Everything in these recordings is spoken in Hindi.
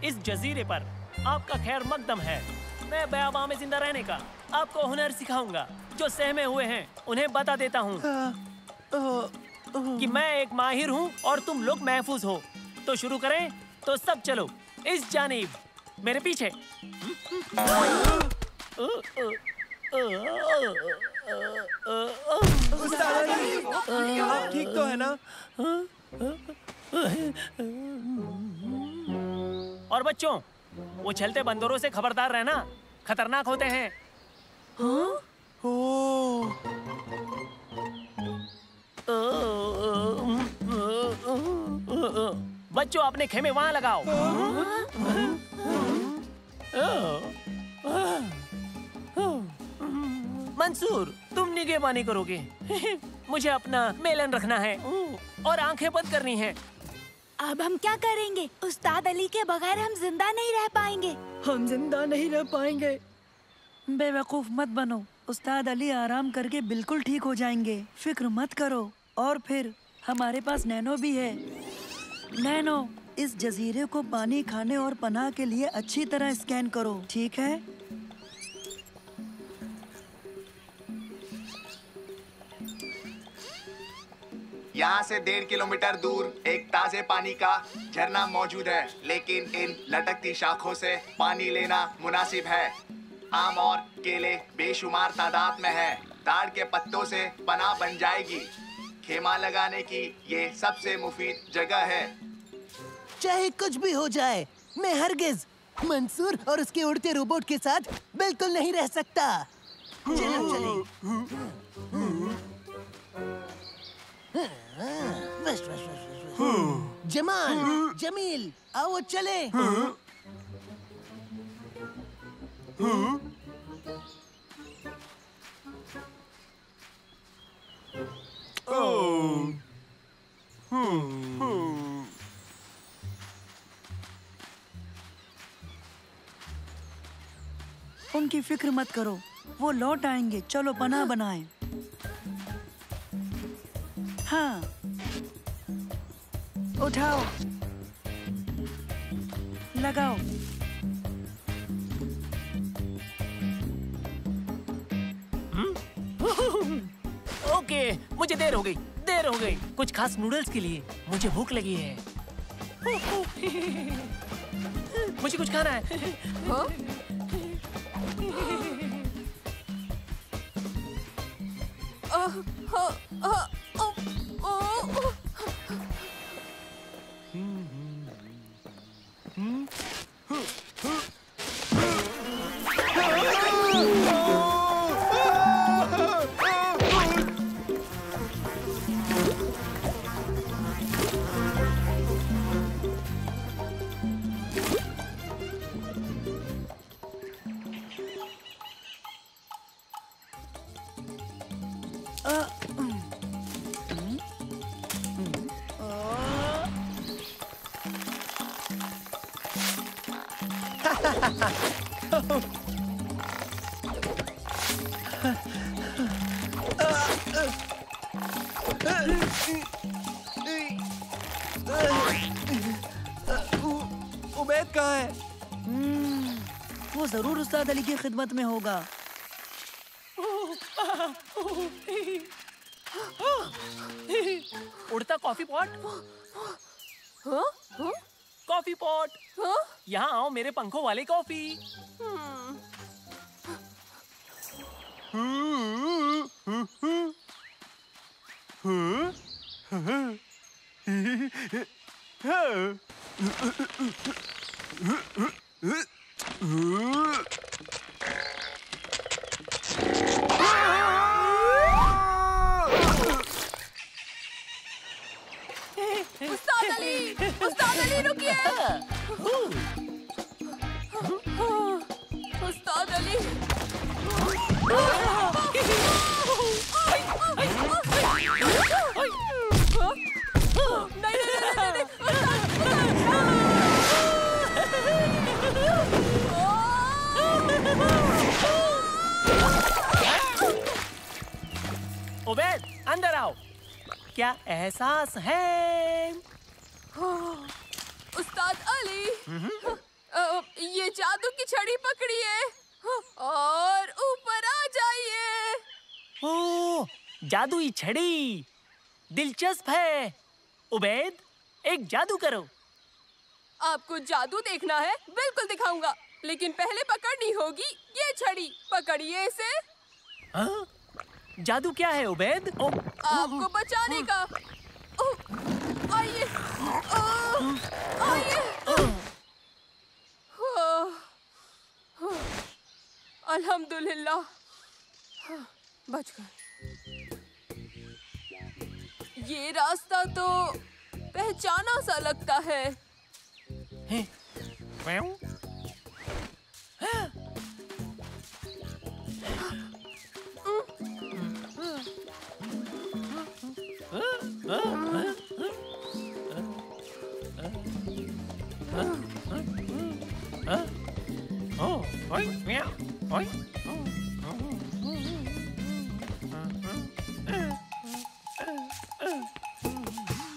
इस जजीरे पर आपका खैर मकदम है। मैं बयाबा में जिंदा रहने का आपको हुनर सिखाऊंगा। जो सहमे हुए हैं उन्हें बता देता हूँ कि मैं एक माहिर हूँ और तुम लोग महफूज हो। तो शुरू करें? तो सब चलो इस जानिब, मेरे पीछे। आप ठीक तो है ना? और बच्चों, वो चलते बंदरों से खबरदार रहना, खतरनाक होते हैं। बच्चों, अपने खेमे वहां लगाओ। मंसूर, तुम निगहबानी करोगे। मुझे अपना मेलन रखना है और आंखें बंद करनी है। अब हम क्या करेंगे? उस्ताद अली के बगैर हम जिंदा नहीं रह पाएंगे। हम जिंदा नहीं रह पाएंगे। बेवकूफ मत बनो। उस्ताद अली आराम करके बिल्कुल ठीक हो जाएंगे, फिक्र मत करो। और फिर हमारे पास नैनो भी है। नैनो, इस जजीरे को पानी, खाने और पनाह के लिए अच्छी तरह स्कैन करो, ठीक है? यहाँ से 1.5 किलोमीटर दूर एक ताजे पानी का झरना मौजूद है, लेकिन इन लटकती शाखों से पानी लेना मुनासिब है। आम और केले बेशुमार तादाद में है। ताड़ के पत्तों से पनाह बन जाएगी। खेमा लगाने की ये सबसे मुफीद जगह है। चाहे कुछ भी हो जाए, मैं हरगिज मंसूर और उसके उड़ते रोबोट के साथ बिल्कुल नहीं रह सकता। चलो चले। बस बस बस। जमाल, जमील, आओ चले। उनकी फिक्र मत करो, वो लौट आएंगे। चलो पनाह बनाएं। हाँ, उठाओ, लगाओ। ओके, मुझे देर हो गई। कुछ खास नूडल्स के लिए मुझे भूख लगी है। मुझे कुछ खाना है। उबैद कहाँ है? वो जरूर उस्ताद अली की खिदमत में होगा। उड़ता कॉफी पॉट। कॉफी पॉट, यहाँ आओ मेरे पंखों वाले कॉफी। उस्ताद अली रुकिए। उस्ताद अली। उबैद, अंदर आओ। क्या एहसास है? उस्ताद अली, जादुई छड़ी। दिलचस्प है। उबैद, एक जादू करो। आपको जादू देखना है? बिल्कुल दिखाऊंगा, लेकिन पहले पकड़नी होगी ये छड़ी। पकड़िए इसे। हाँ? जादू क्या है उबैद? आपको बचाने का। आइए, आइए। अल्हम्दुलिल्लाह, बच गए। ये रास्ता तो पहचाना सा लगता है।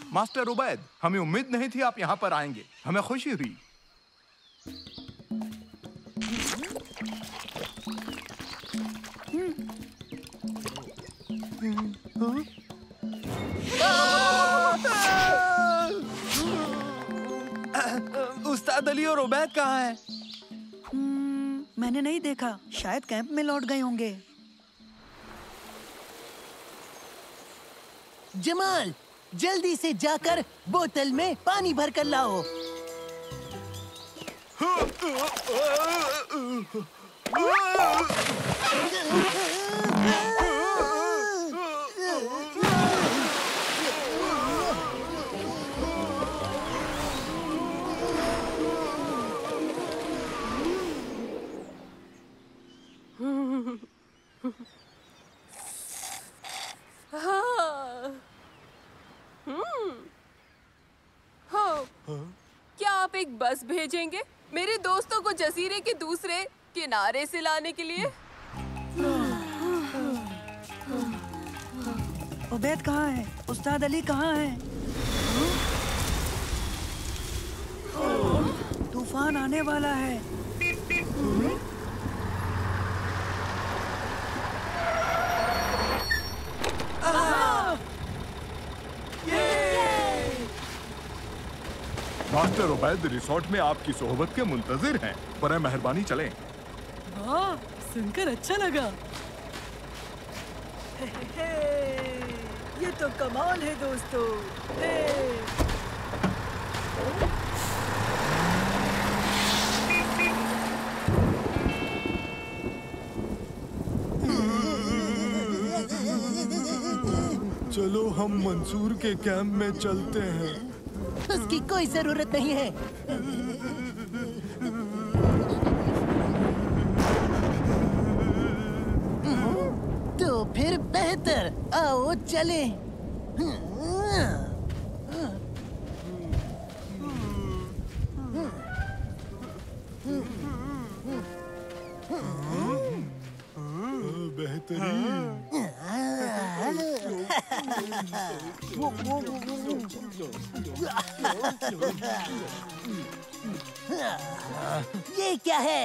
मास्टर उबैद, हमें उम्मीद नहीं थी आप यहाँ पर आएंगे। हमें खुशी हुई। उस्ताद अली और उबैद कहाँ हैं? मैंने नहीं देखा, शायद कैंप में लौट गए होंगे। जमाल, जल्दी से जाकर बोतल में पानी भर कर लाओ। क्या आप एक बस भेजेंगे मेरे दोस्तों को जजीरे के दूसरे किनारे से लाने के लिए? उबैद कहाँ है? उस्ताद अली कहाँ है? तूफान आने वाला है। मास्टर उबैद रिसोर्ट में आपकी सोहबत के मुंतजिर हैं। बराए मेहरबानी चलें। हाँ, सुनकर अच्छा लगा। ये तो कमाल है दोस्तों। चलो हम मंसूर के कैंप में चलते हैं। उसकी कोई जरूरत नहीं है। तो फिर बेहतर, आओ चलें। ये क्या है?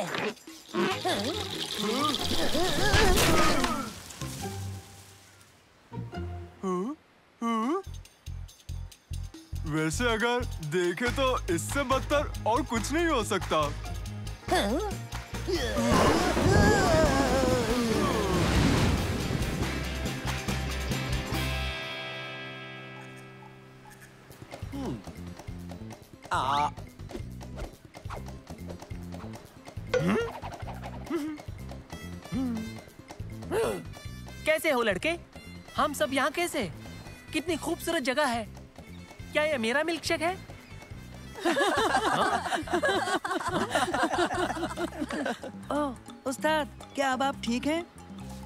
वैसे अगर देखे तो इससे बदतर और कुछ नहीं हो सकता। कैसे हो लड़के? हम सब यहाँ कैसे? कितनी खूबसूरत जगह है। क्या ये मेरा मिल्कशेक है? ओह, उस्ताद, क्या अब आप ठीक हैं?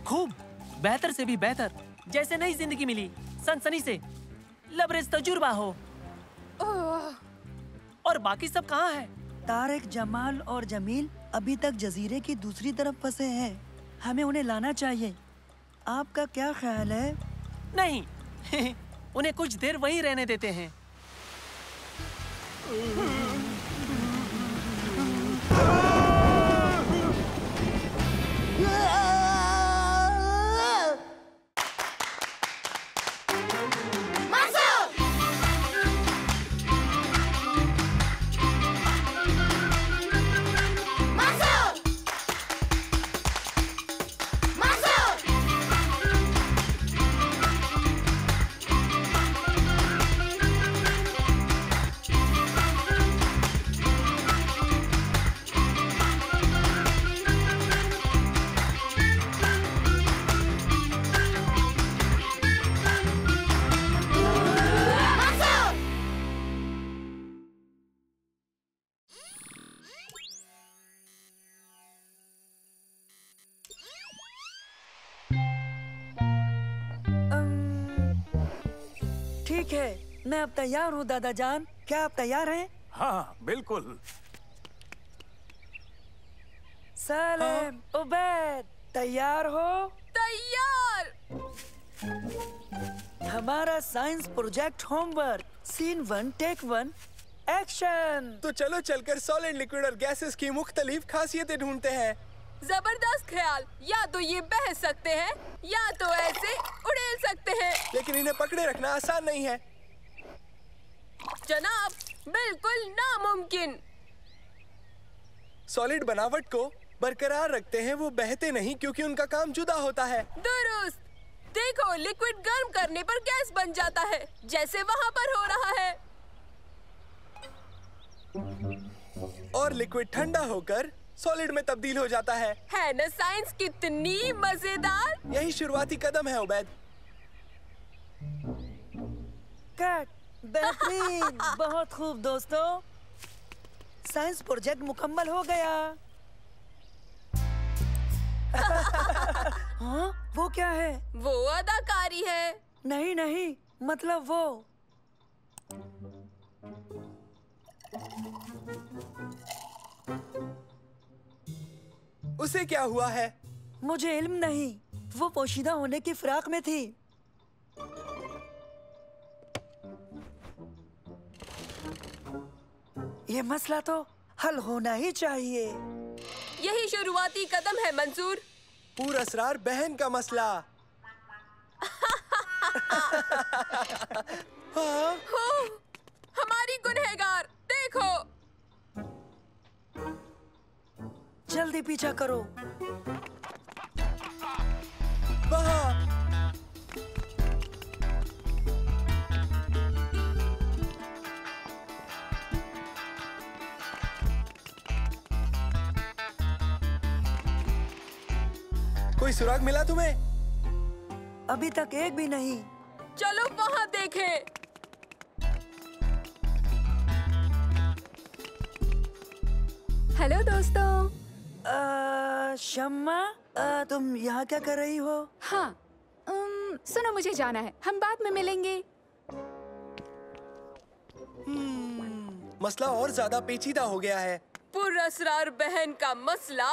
खूब, बेहतर से भी बेहतर। जैसे नई जिंदगी मिली, सनसनी से लबरेज तजुर्बा हो। और बाकी सब कहाँ हैं? तारिक, जमाल और जमील अभी तक जजीरे की दूसरी तरफ फंसे हैं। हमें उन्हें लाना चाहिए। आपका क्या ख्याल है? नहीं, उन्हें कुछ देर वहीं रहने देते हैं। ठीक है, मैं अब तैयार हूँ दादा जान। क्या आप तैयार हैं? हाँ बिल्कुल। सलेम, उबैद, तैयार हो? तैयार। हमारा science project homework, scene 1 take 1 action. तो चलो चलकर सॉलिड, लिक्विड और गैसेस की मुख्तलिफ खासियतें ढूंढते हैं। जबरदस्त ख्याल। या तो ये बह सकते हैं या तो ऐसे उड़ेल सकते हैं। लेकिन इन्हें पकड़े रखना आसान नहीं है। जनाब, बिल्कुल नामुमकिन। सॉलिड बनावट को बरकरार रखते हैं, वो बहते नहीं क्योंकि उनका काम जुदा होता है। दुरुस्त। देखो, लिक्विड गर्म करने पर गैस बन जाता है, जैसे वहाँ पर हो रहा है। और लिक्विड ठंडा होकर सॉलिड में तब्दील हो जाता है। है ना साइंस कितनी मजेदार। यही शुरुआती कदम है उबैद। कट, बेहतरीन, बहुत खूब दोस्तों। साइंस प्रोजेक्ट मुकम्मल हो गया। हाँ, वो क्या है? वो अदाकारी है। नहीं नहीं, मतलब वो। उसे क्या हुआ है? मुझे इल्म नहीं, वो पोशीदा होने की फिराक में थी। ये मसला तो हल होना ही चाहिए। यही शुरुआती कदम है मंसूर। पूरा असरार बहन का मसला। हाँ? हो, हमारी गुनहगार, देखो। जल्दी पीछा करो। वहाँ। कोई सुराग मिला तुम्हें? अभी तक एक भी नहीं। चलो वहाँ देखें। हेलो दोस्तों। शम्मा, तुम यहाँ क्या कर रही हो? हाँ, सुनो, मुझे जाना है, हम बाद में मिलेंगे। मसला और ज्यादा पेचीदा हो गया है। पुरअसरार बहन का मसला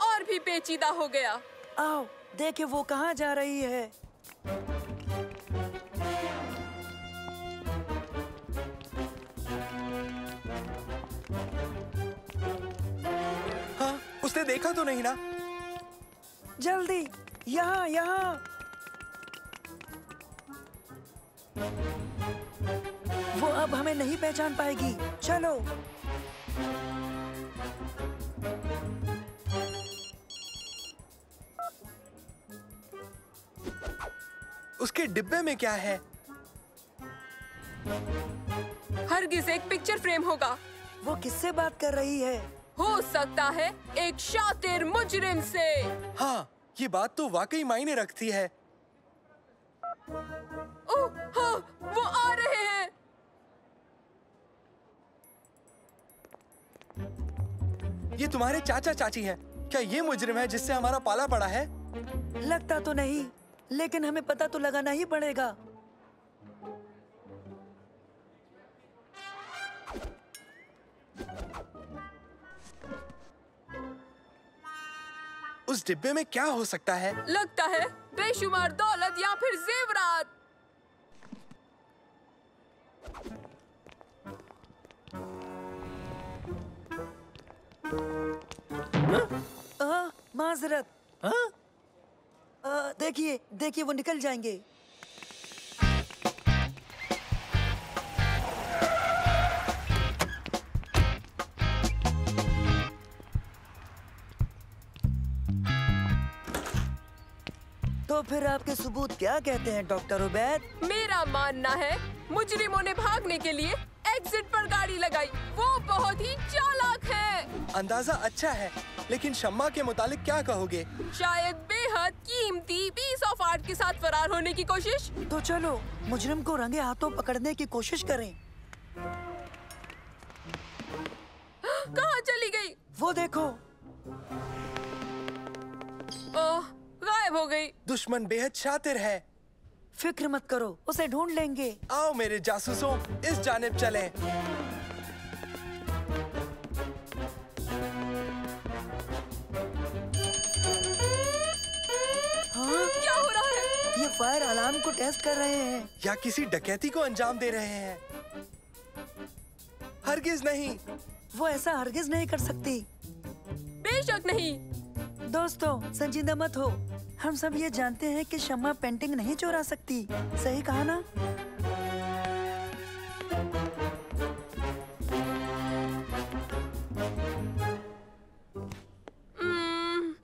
और भी पेचीदा हो गया। आओ देखे वो कहाँ जा रही है। हाँ, उसने देखा तो नहीं ना? जल्दी, यहाँ यहाँ। वो अब हमें नहीं पहचान पाएगी। चलो। उसके डिब्बे में क्या है? हरगिज एक पिक्चर फ्रेम होगा। वो किससे बात कर रही है? हो सकता है एक शातिर मुजरिम से। हाँ, ये बात तो वाकई मायने रखती है। ओह, हाँ, वो आ रहे हैं। ये तुम्हारे चाचा चाची हैं। क्या ये मुजरिम है जिससे हमारा पाला पड़ा है? लगता तो नहीं, लेकिन हमें पता तो लगाना ही पड़ेगा। उस डिब्बे में क्या हो सकता है? लगता है बेशुमार दौलत या फिर जेवरात। माजरत। देखिए देखिए, वो निकल जाएंगे। तो फिर आपके सबूत क्या कहते हैं डॉक्टर उबैद? मेरा मानना है मुजरिमों ने भागने के लिए एग्जिट पर गाड़ी लगाई। वो बहुत ही चालाक है। अंदाजा अच्छा है, लेकिन शम्मा के मुतालिक क्या कहोगे? शायद बेहद कीमती पीस ऑफ आर्ट के साथ फरार होने की कोशिश। तो चलो मुजरिम को रंगे हाथों पकड़ने की कोशिश करें। कहाँ चली गई? वो देखो। ओह, गायब हो गई। दुश्मन बेहद शातिर है। फिक्र मत करो, उसे ढूंढ लेंगे। आओ मेरे जासूसों, इस जानिब चलें। हाँ? क्या हो रहा है? ये फायर अलार्म को टेस्ट कर रहे हैं। या किसी डकैती को अंजाम दे रहे हैं। हरगिज नहीं। वो ऐसा हरगिज नहीं कर सकती। बेशक नहीं। दोस्तों, संजीदा मत हो। हम सब ये जानते हैं कि शम्मा पेंटिंग नहीं चुरा सकती। सही कहा ना?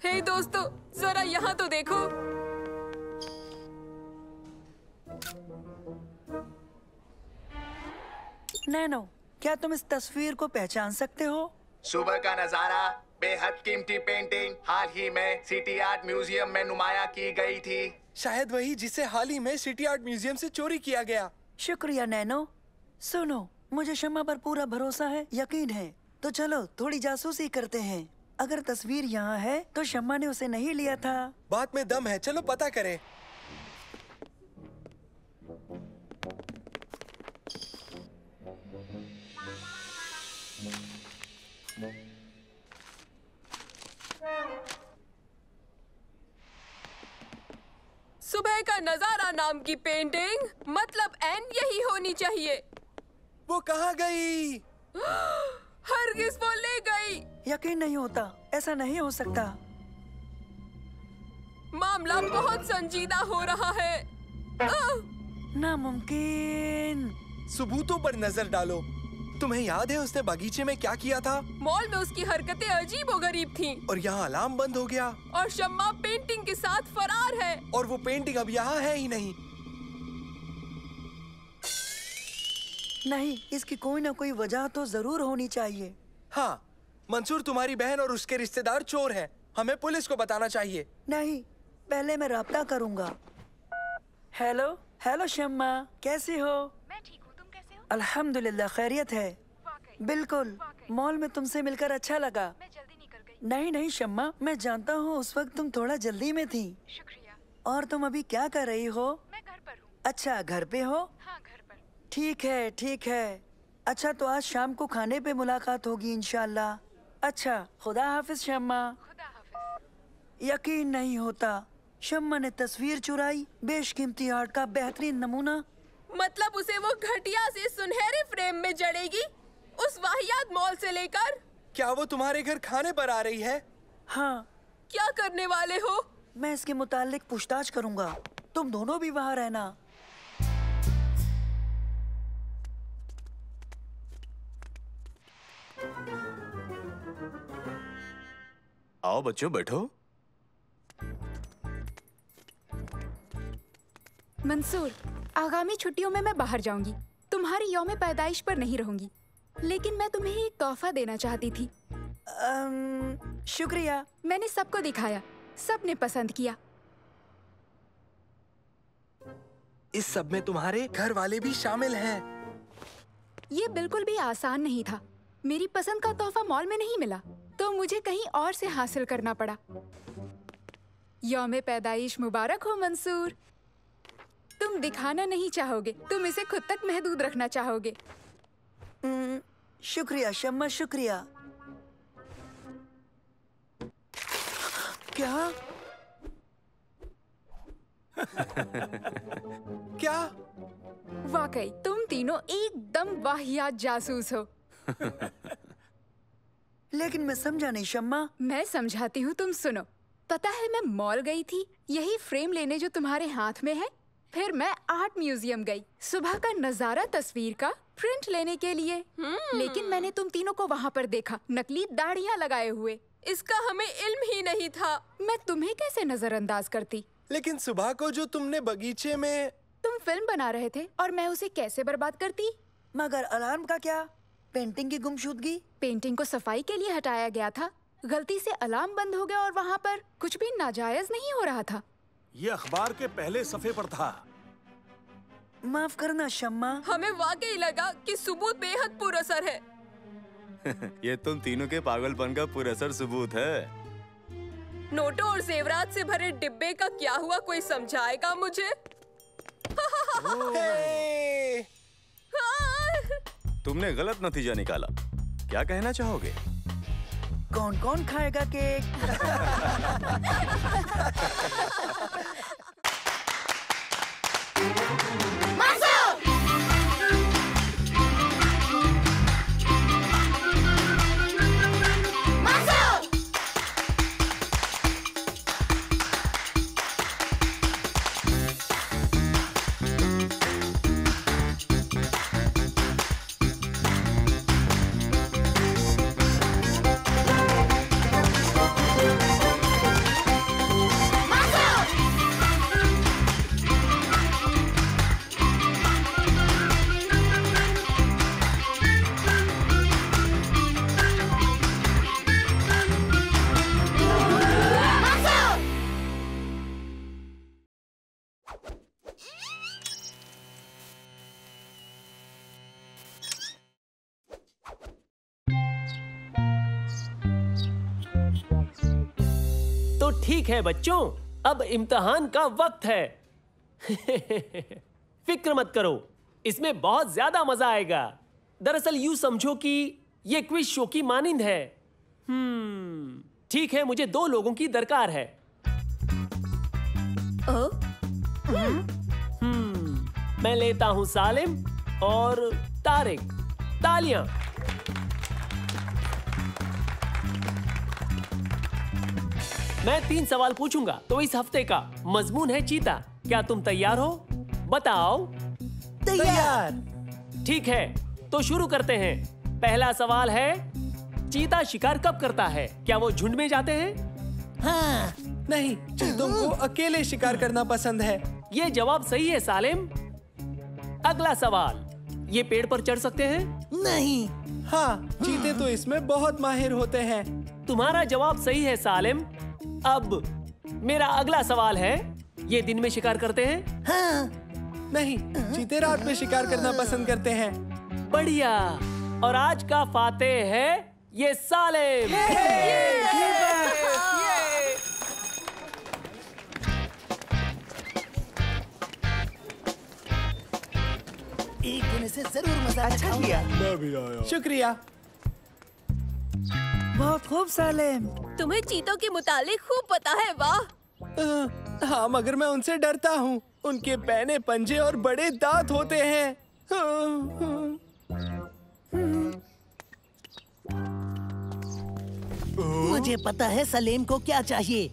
हे दोस्तों, जरा यहाँ तो देखो। नैनो, क्या तुम इस तस्वीर को पहचान सकते हो? सुबह का नजारा, बेहद कीमती पेंटिंग हाल ही में सिटी आर्ट म्यूजियम में नुमाया की गई थी। शायद वही जिसे हाल ही में सिटी आर्ट म्यूजियम से चोरी किया गया। शुक्रिया नैनो। सुनो, मुझे शम्मा पर पूरा भरोसा है, यकीन है। तो चलो थोड़ी जासूसी करते हैं। अगर तस्वीर यहाँ है तो शम्मा ने उसे नहीं लिया था। बात में दम है, चलो पता करें। सुबह का नजारा नाम की पेंटिंग, मतलब एन यही होनी चाहिए। वो कहाँ गई? हरगिज वो ले गई। यकीन नहीं होता, ऐसा नहीं हो सकता। मामला बहुत संजीदा हो रहा है। नामुमकिन। सबूतों पर नजर डालो। तुम्हें याद है उसने बगीचे में क्या किया था? मॉल में उसकी हरकतें अजीबोगरीब थीं। और यहाँ अलार्म बंद हो गया। और शम्मा पेंटिंग के साथ फरार है। और वो पेंटिंग अब यहाँ है ही नहीं। नहीं, इसकी कोई ना कोई वजह तो जरूर होनी चाहिए। हाँ, मंसूर तुम्हारी बहन और उसके रिश्तेदार चोर हैं। हमें पुलिस को बताना चाहिए। नहीं, पहले मैं राब्ता करूंगा। हेलो हेलो शम्मा, कैसी हो? मैं ठीक हूँ, तुम कैसे हो? अल्हम्दुलिल्लाह, खैरियत है। बिल्कुल, मॉल में तुमसे मिलकर अच्छा लगा। मैं जल्दी निकल गई। नहीं नहीं शम्मा, मैं जानता हूँ उस वक्त तुम थोड़ा जल्दी में थी। शुक्रिया। और तुम अभी क्या कर रही हो? मैं घर पर हूँ। अच्छा, घर पे हो? हाँ, घर पर। ठीक है ठीक है। अच्छा, तो आज शाम को खाने पे मुलाकात होगी इंशाल्लाह। अच्छा, खुदा हाफिज शम्मा। खुदा हाफिज। यकीन नहीं होता, शम्मा ने तस्वीर चुराई, बेशकीमती आर्ट का बेहतरीन नमूना। मतलब उसे वो घटिया से सुनहरे फ्रेम में जड़ेगी, उस वाहियात मॉल से लेकर। क्या वो तुम्हारे घर खाने पर आ रही है? हाँ। क्या करने वाले हो? मैं इसके मुतालिक पूछताछ करूंगा। तुम दोनों भी वहाँ रहना। आओ बच्चों, बैठो। मंसूर, आगामी छुट्टियों में मैं बाहर जाऊंगी। तुम्हारी यौम पैदाइश पर नहीं रहूंगी, लेकिन मैं तुम्हें एक तोहफा देना चाहती थी। शुक्रिया। मैंने सबको दिखाया, सबने पसंद किया। इस सब में तुम्हारे घर वाले भी शामिल हैं। ये बिल्कुल भी आसान नहीं था। मेरी पसंद का तोहफा मॉल में नहीं मिला, तो मुझे कहीं और से हासिल करना पड़ा। यौम पैदाइश मुबारक हो मंसूर। तुम दिखाना नहीं चाहोगे, तुम इसे खुद तक महदूद रखना चाहोगे। शुक्रिया शम्मा, शुक्रिया। क्या? क्या? वाकई तुम तीनों एकदम वाहियात जासूस हो। लेकिन मैं समझा नहीं शम्मा। मैं समझाती हूँ, तुम सुनो। पता है, मैं मॉल गई थी यही फ्रेम लेने जो तुम्हारे हाथ में है। फिर मैं आर्ट म्यूजियम गई सुबह का नजारा तस्वीर का प्रिंट लेने के लिए। लेकिन मैंने तुम तीनों को वहाँ पर देखा, नकली दाढ़ियाँ लगाए हुए। इसका हमें इल्म ही नहीं था। मैं तुम्हें कैसे नजरअंदाज करती? लेकिन सुबह को जो तुमने बगीचे में... तुम फिल्म बना रहे थे और मैं उसे कैसे बर्बाद करती? मगर अलार्म का क्या? पेंटिंग की गुमशुदगी? पेंटिंग को सफाई के लिए हटाया गया था। गलती से अलार्म बंद हो गया और वहाँ पर कुछ भी नाजायज नहीं हो रहा था। ये अखबार के पहले सफ़े पर था। माफ करना शम्मा। हमें वाकई लगा कि सबूत बेहद पुरअसर है। ये तुम तीनों के पागलपन का पुरअसर सबूत है। नोटों और जेवरात से भरे डिब्बे का क्या हुआ, कोई समझाएगा मुझे? हे! तुमने गलत नतीजा निकाला। क्या कहना चाहोगे? कौन कौन खाएगा केक? तो ठीक है बच्चों, अब इम्तिहान का वक्त है। फिक्र मत करो, इसमें बहुत ज्यादा मजा आएगा। दरअसल यूं समझो कि ये क्विज शो की मानिंद है। ठीक है, मुझे 2 लोगों की दरकार है। मैं लेता हूं सालिम और तारिक। तालियां। मैं 3 सवाल पूछूंगा, तो इस हफ्ते का मजमून है चीता। क्या तुम तैयार हो? बताओ। तैयार। ठीक है, तो शुरू करते हैं। पहला सवाल है, चीता शिकार कब करता है? क्या वो झुंड में जाते हैं? हाँ। नहीं, चीतों को अकेले शिकार करना पसंद है। ये जवाब सही है सालिम। अगला सवाल, ये पेड़ पर चढ़ सकते हैं? नहीं। हाँ, चीते तो इसमें बहुत माहिर होते हैं। तुम्हारा जवाब सही है सालिम। अब मेरा अगला सवाल है, ये दिन में शिकार करते हैं? हाँ। नहीं, चीते रात में शिकार करना पसंद करते हैं। बढ़िया। और आज का फातेह है ये सालिम। एक दिन इसे जरूर मजा दिखाऊंगा। मैं भी आया। शुक्रिया। बहुत खूब सालिम। तुम्हें चीतों के मुतालिक खूब पता है। वाह। हाँ, मगर मैं उनसे डरता हूँ। उनके पैने पंजे और बड़े दांत होते हैं। मुझे पता है सलीम को क्या चाहिए।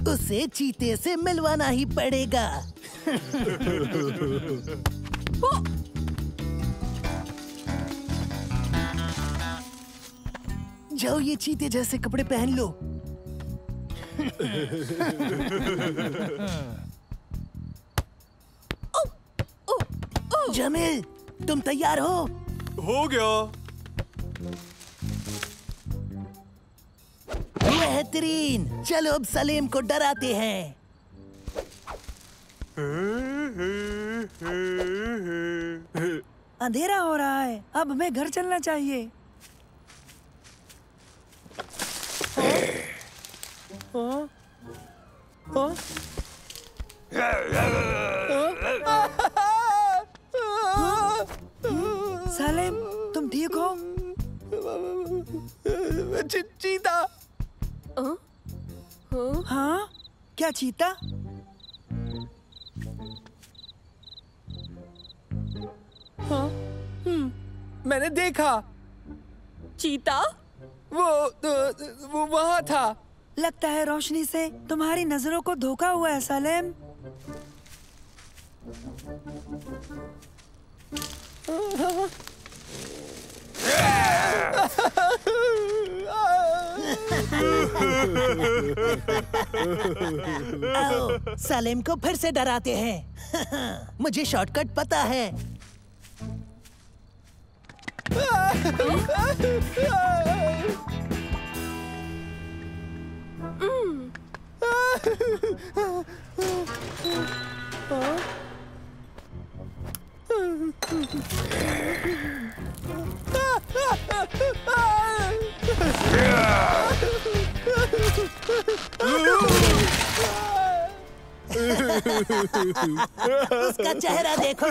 उसे चीते से मिलवाना ही पड़ेगा। जाओ, ये चीते जैसे कपड़े पहन लो। जमील, तुम तैयार हो? हो गया। बेहतरीन। चलो अब सलीम को डराते हैं। अंधेरा हो रहा है, अब हमें घर चलना चाहिए। सालिम, तुम ठीक हो? चीता। हाँ, क्या चीता? हाँ, मैंने देखा। चीता? वो वहाँ था। लगता है रोशनी से तुम्हारी नजरों को धोखा हुआ है सालिम। आओ, सलीम को फिर से डराते हैं। मुझे शॉर्टकट पता है। उसका चेहरा देखो।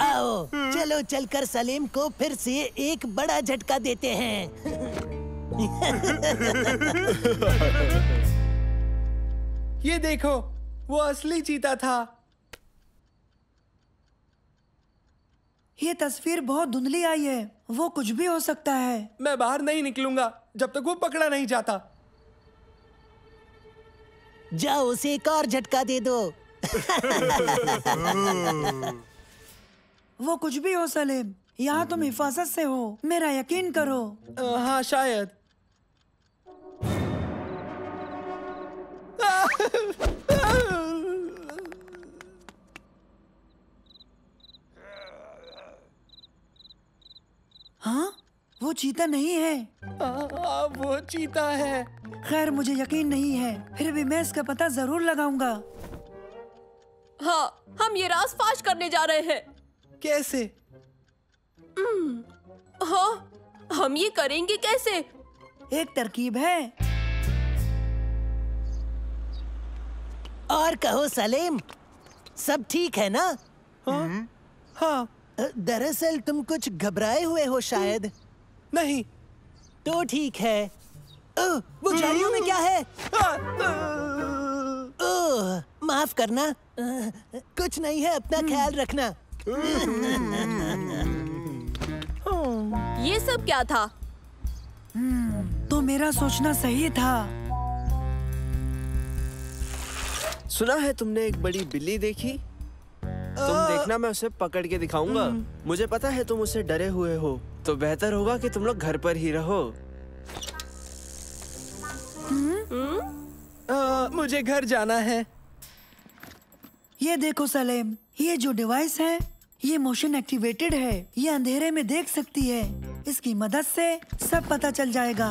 आओ चलो चलकर सलीम को फिर से एक बड़ा झटका देते हैं। ये देखो, वो असली चीता था। ये तस्वीर बहुत धुंधली आई है, वो कुछ भी हो सकता है। मैं बाहर नहीं निकलूंगा जब तक वो पकड़ा नहीं जाता। जाओ उसे एक और झटका दे दो। वो कुछ भी हो सलीम, यहाँ तुम हिफाजत से हो, मेरा यकीन करो। हाँ शायद। हाँ, वो चीता नहीं है। वो चीता है। खैर मुझे यकीन नहीं है, फिर भी मैं इसका पता जरूर लगाऊंगा। हाँ, हम ये राज फाश करने जा रहे हैं। कैसे? हाँ, हम ये करेंगे कैसे? एक तरकीब है। और कहो सलीम, सब ठीक है ना? हाँ। दरअसल तुम कुछ घबराए हुए हो शायद। नहीं। तो ठीक है। वो झाड़ियों में क्या है? ओह, माफ करना। कुछ नहीं है, अपना ख्याल रखना। ये सब क्या था? तो मेरा सोचना सही था। सुना है तुमने एक बड़ी बिल्ली देखी? तुम देखना, मैं उसे पकड़ के दिखाऊंगा। मुझे पता है तुम उससे डरे हुए हो, तो बेहतर होगा कि तुम लोग घर पर ही रहो। मुझे घर जाना है। ये देखो सलीम, ये जो डिवाइस है ये मोशन एक्टिवेटेड है। ये अंधेरे में देख सकती है। इसकी मदद से सब पता चल जाएगा।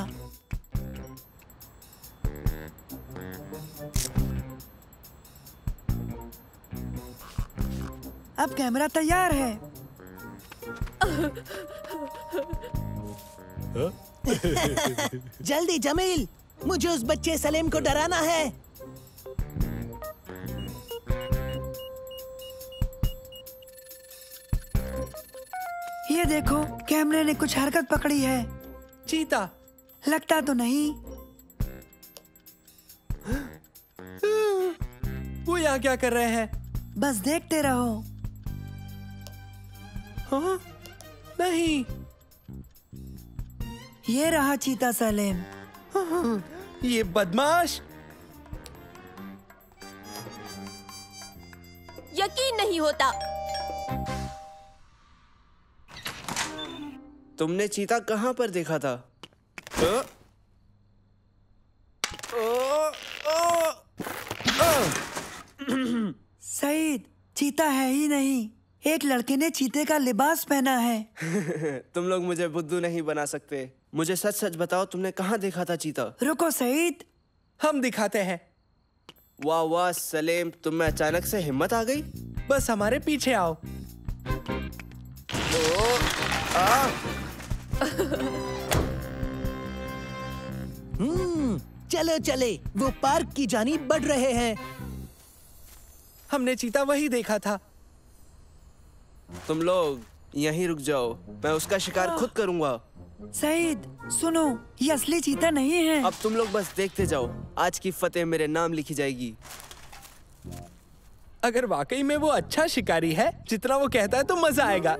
अब कैमरा तैयार है। जल्दी जमील, मुझे उस बच्चे सलीम को डराना है। ये देखो, कैमरे ने कुछ हरकत पकड़ी है। चीता? लगता तो नहीं। वो यहाँ क्या कर रहे हैं? बस देखते रहो। हाँ? नहीं। ये रहा चीता सलीम। ये बदमाश। यकीन नहीं होता। तुमने चीता कहाँ पर देखा था? सईद, चीता है ही नहीं। एक लड़के ने चीते का लिबास पहना है। तुम लोग मुझे बुद्धू नहीं बना सकते। मुझे सच सच बताओ, तुमने कहाँ देखा था चीता? रुको सईद, हम दिखाते हैं। वाह वाह सलीम, तुम में अचानक से हिम्मत आ गई। बस हमारे पीछे आओ। चलो चले, वो पार्क की जानिब बढ़ रहे हैं। हमने चीता वही देखा था। तुम लोग यहीं रुक जाओ, मैं उसका शिकार खुद करूंगा। सईद सुनो, ये असली चीता नहीं है। अब तुम लोग बस देखते जाओ, आज की फतेह मेरे नाम लिखी जाएगी। अगर वाकई में वो अच्छा शिकारी है जितना वो कहता है तो मजा आएगा।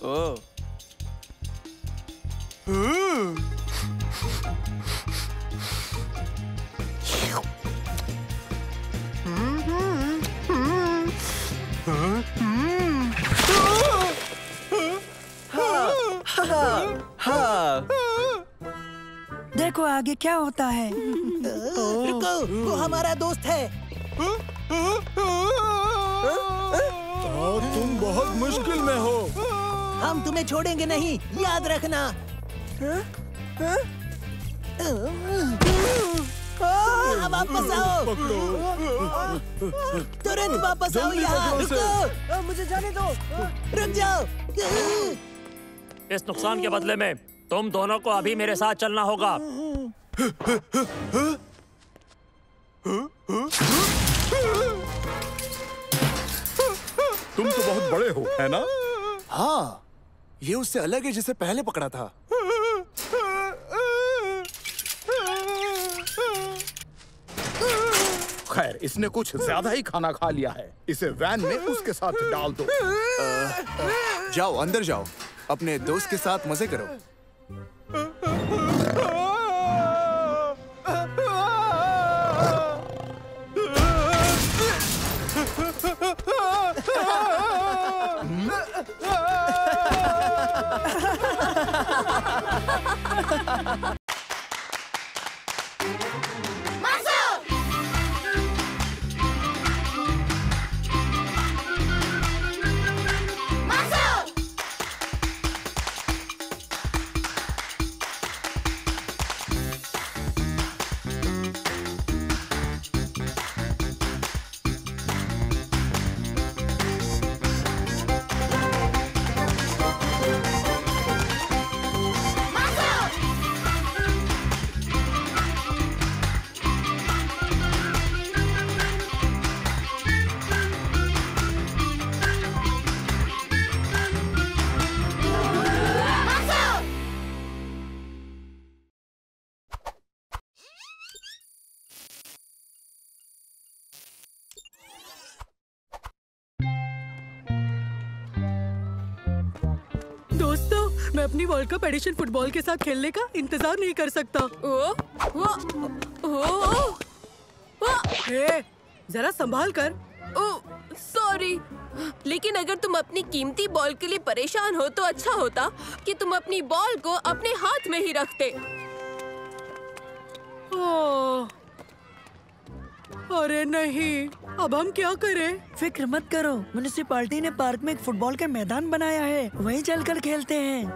ओह, देखो आगे क्या होता है। रुको, वो हमारा दोस्त है। तुम बहुत मुश्किल में हो। हम तुम्हें छोड़ेंगे नहीं, याद रखना। वापस आओ। तुरंत वापस आओ यहाँ। रुको, मुझे जाने दो। रुक जाओ। इस नुकसान के बदले में तुम दोनों को अभी मेरे साथ चलना होगा। तुम तो बहुत बड़े हो, है ना? हाँ, ये उससे अलग है जिसे पहले पकड़ा था। खैर, इसने कुछ ज्यादा ही खाना खा लिया है। इसे वैन में उसके साथ डाल दो। जाओ, अंदर जाओ, अपने दोस्त के साथ मजे करो। दोस्तों, मैं अपनी वर्ल्ड कप एडिशन फुटबॉल के साथ खेलने का इंतजार नहीं कर सकता। जरा संभाल कर। सॉरी, लेकिन अगर तुम अपनी कीमती बॉल के लिए परेशान हो तो अच्छा होता कि तुम अपनी बॉल को अपने हाथ में ही रखते। अरे नहीं, अब हम क्या करें? फिक्र मत करो, म्युनिसिपैलिटी ने पार्क में एक फुटबॉल का मैदान बनाया है, वहीं चलकर खेलते हैं।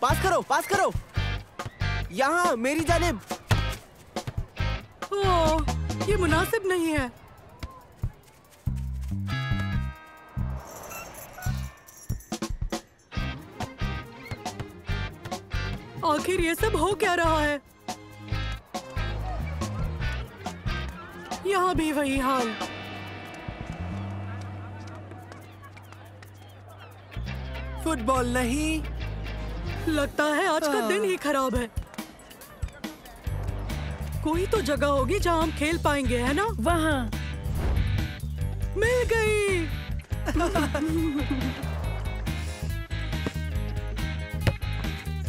पास करो, पास करो। यहाँ मेरी जानिब। ये मुनासिब नहीं है। आखिर ये सब हो क्या रहा है? यहाँ भी वही हाल। फुटबॉल नहीं। लगता है आज का दिन ही खराब है। कोई तो जगह होगी जहाँ हम खेल पाएंगे, है ना? वहाँ मिल गई।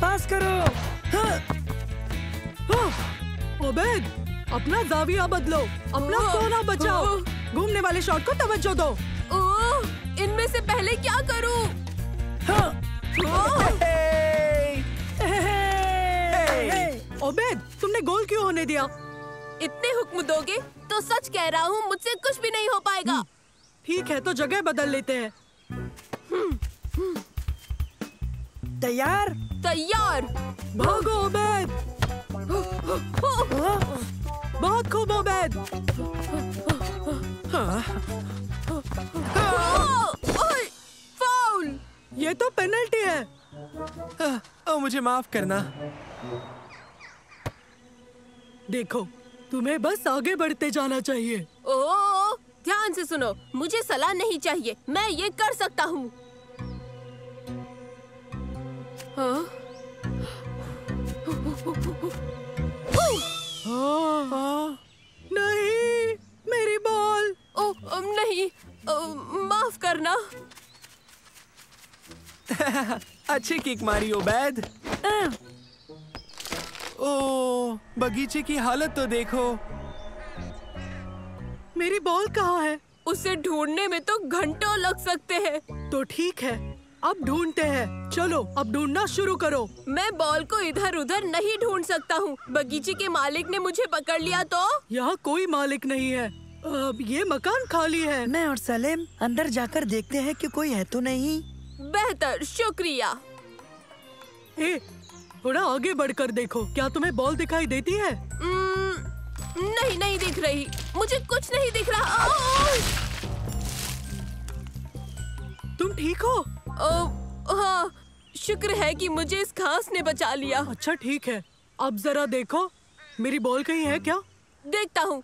पास करो। ओबेद, अपना जाविया बदलो, अपना कोना बचाओ। घूमने वाले शॉट को तवज्जो दो। इनमें से पहले क्या करूं? ओबेद, तुमने गोल क्यों होने दिया? इतने हुक्म दोगे तो सच कह रहा हूँ, मुझसे कुछ भी नहीं हो पाएगा। ठीक है, तो जगह बदल लेते हैं। तैयार? तैयार। भागो ओबेद। बहुत खूब ओबेद। फाउल। ये तो पेनल्टी है। मुझे माफ करना। देखो, तुम्हें बस आगे बढ़ते जाना चाहिए। ध्यान से सुनो, मुझे सलाह नहीं चाहिए, मैं ये कर सकता हूँ। नहीं, मेरी बॉल। नहीं, माफ करना। अच्छी किक मारी ओबैद। बगीचे की हालत तो देखो। मेरी बॉल कहाँ है? उसे ढूंढने में तो घंटों लग सकते हैं। तो ठीक है, अब ढूंढते हैं। चलो, अब ढूंढना शुरू करो। मैं बॉल को इधर उधर नहीं ढूंढ सकता हूँ। बगीचे के मालिक ने मुझे पकड़ लिया तो? यहाँ कोई मालिक नहीं है। अब ये मकान खाली है। मैं और सलेम अंदर जाकर देखते हैं कि कोई है तो नहीं। बेहतर, शुक्रिया। ए, थोड़ा आगे बढ़कर देखो, क्या तुम्हें बॉल दिखाई देती है? नहीं, नहीं दिख रही, मुझे कुछ नहीं दिख रहा। तुम ठीक हो? हाँ, शुक्र है कि मुझे इस घास ने बचा लिया। अच्छा ठीक है, अब जरा देखो, मेरी बॉल कहीं है क्या? देखता हूँ।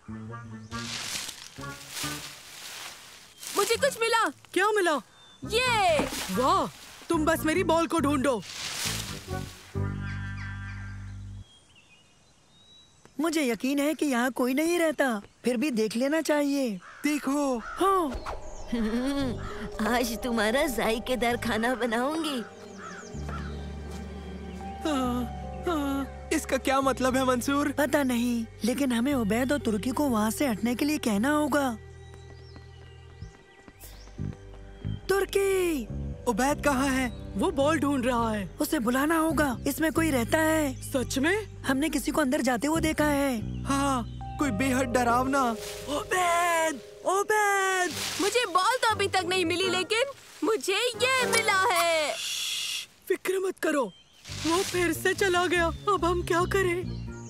मुझे कुछ मिला। क्या मिला? ये। वाह, तुम बस मेरी बॉल को ढूंढो। मुझे यकीन है कि यहाँ कोई नहीं रहता, फिर भी देख लेना चाहिए। देखो। हाँ। आज तुम्हारा जायकेदार खाना बनाऊंगी। इसका क्या मतलब है मंसूर? पता नहीं, लेकिन हमें उबैद और तुर्की को वहाँ से हटने के लिए कहना होगा। तुर्की! उबैद कहाँ है? वो बॉल ढूंढ रहा है। उसे बुलाना होगा, इसमें कोई रहता है। सच में? हमने किसी को अंदर जाते हुए देखा है। हाँ, कोई बेहद डरावना। उबैद! उबैद! मुझे बॉल तो अभी तक नहीं मिली, लेकिन मुझे ये मिला है। फिक्र मत करो, वो फिर से चला गया। अब हम क्या करें?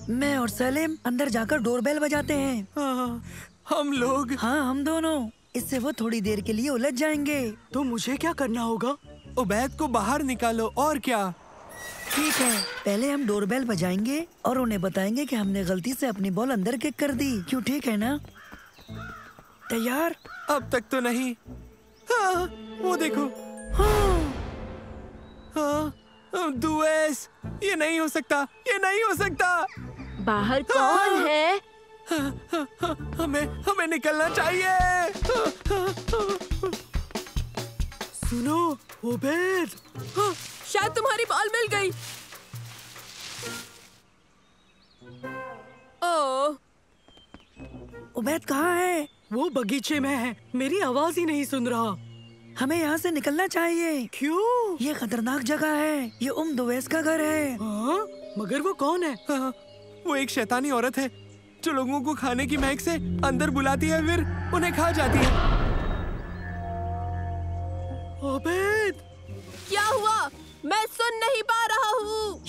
मैं और सलीम अंदर जाकर डोरबेल बजाते हैं। हम लोग? हाँ, हम दोनों। इससे वो थोड़ी देर के लिए उलझ जाएंगे। तो मुझे क्या करना होगा? उबैद को बाहर निकालो, और क्या? ठीक है, पहले हम डोरबेल बजाएंगे और उन्हें बताएंगे कि हमने गलती से अपनी बॉल अंदर किक कर दी। क्यों, ठीक है ना? तैयार? अब तक तो नहीं। हाँ, वो देखो। हाँ, दुएस, ये नहीं हो सकता, ये नहीं हो सकता। बाहर कौन है? हमें निकलना चाहिए। सुनो उबैद, शायद तुम्हारी बॉल मिल गई। ओह, उबैद कहाँ है? वो बगीचे में है, मेरी आवाज ही नहीं सुन रहा। हमें यहाँ से निकलना चाहिए। क्यों? ये खतरनाक जगह है, ये दुवैस का घर है। हाँ? मगर वो कौन है? वो एक शैतानी औरत है जो लोगों को खाने की महक से अंदर बुलाती है, फिर उन्हें खा जाती है। उबैद! क्या हुआ? मैं सुन नहीं पा रहा हूँ।